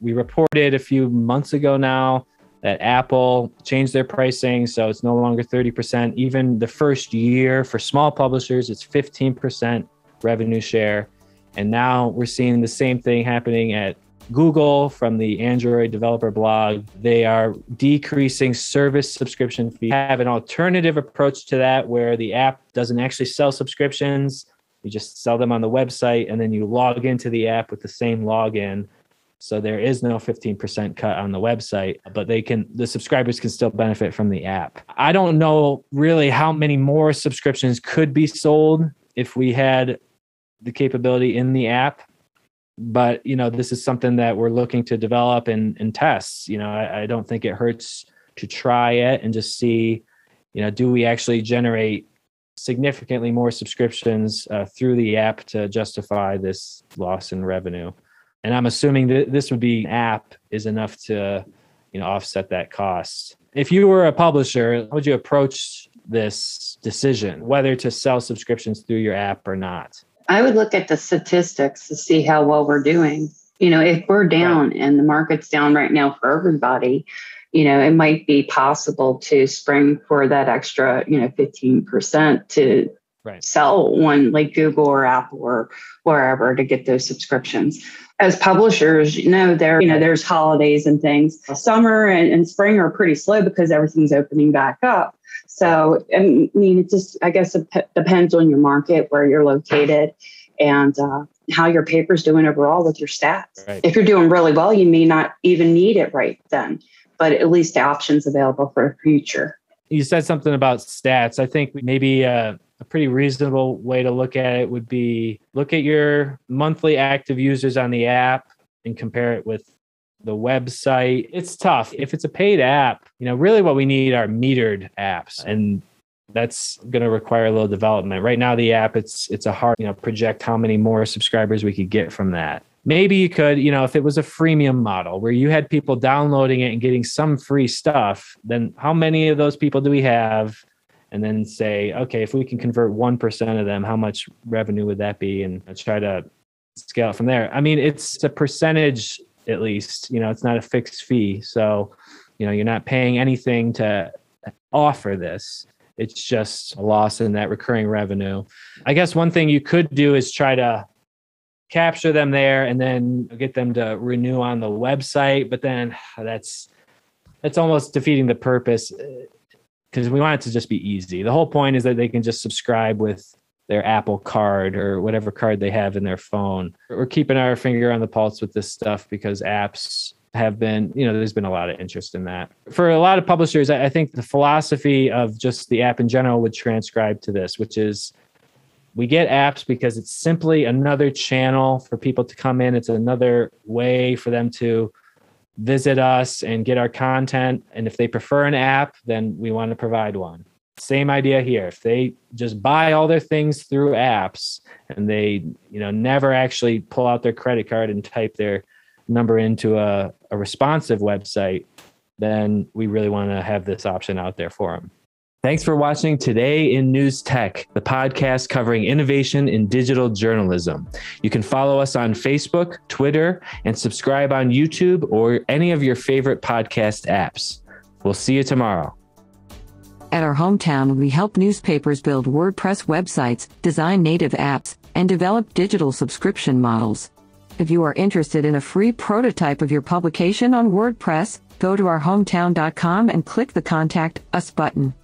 We reported a few months ago now that Apple changed their pricing, so it's no longer 30%. Even the first year for small publishers, it's 15% revenue share. And now we're seeing the same thing happening at Google from the Android developer blog. They are decreasing service subscription fees. Have an alternative approach to that where the app doesn't actually sell subscriptions. You just sell them on the website, and then you log into the app with the same login. So there is no 15% cut on the website, but the subscribers can still benefit from the app. I don't know really how many more subscriptions could be sold if we had the capability in the app. But, this is something that we're looking to develop and test. I don't think it hurts to try it and just see, do we actually generate significantly more subscriptions through the app to justify this loss in revenue. And I'm assuming that this would be app is enough to, offset that cost. If you were a publisher, how would you approach this decision, whether to sell subscriptions through your app or not? I would look at the statistics to see how well we're doing. If we're down and the market's down right now for everybody, it might be possible to spring for that extra, 15% to sell one like Google or Apple or wherever to get those subscriptions. As publishers, there's holidays and things. Summer and spring are pretty slow because everything's opening back up. So, it just, I guess it depends on your market, where you're located, and how your paper's doing overall with your stats. Right. If you're doing really well, you may not even need it right then, but at least the option's available for the future. You said something about stats. I think maybe a pretty reasonable way to look at it would be look at your monthly active users on the app and compare it with the website. It's tough. If it's a paid app, really what we need are metered apps, and that's going to require a little development. Right now, the app, it's a hard, project how many more subscribers we could get from that. Maybe you could, if it was a freemium model where you had people downloading it and getting some free stuff, then how many of those people do we have? And then say, okay, if we can convert 1% of them, how much revenue would that be? And try to scale it from there. It's a percentage, at least, it's not a fixed fee. So, you're not paying anything to offer this. It's just a loss in that recurring revenue. I guess one thing you could do is try to capture them there and then get them to renew on the website. But then that's almost defeating the purpose, because we want it to just be easy. The whole point is that they can just subscribe with their Apple card or whatever card they have in their phone. We're keeping our finger on the pulse with this stuff because apps have been, there's been a lot of interest in that. For a lot of publishers, I think the philosophy of just the app in general would transcribe to this, which is we get apps because it's simply another channel for people to come in. It's another way for them to visit us and get our content. And if they prefer an app, then we want to provide one. Same idea here. If they just buy all their things through apps and they, never actually pull out their credit card and type their number into a responsive website, then we really want to have this option out there for them. Thanks for watching Today in News Tech, the podcast covering innovation in digital journalism. You can follow us on Facebook, Twitter, and subscribe on YouTube or any of your favorite podcast apps. We'll see you tomorrow. At our hometown, we help newspapers build WordPress websites, design native apps, and develop digital subscription models. If you are interested in a free prototype of your publication on WordPress, go to ourhometown.com and click the Contact Us button.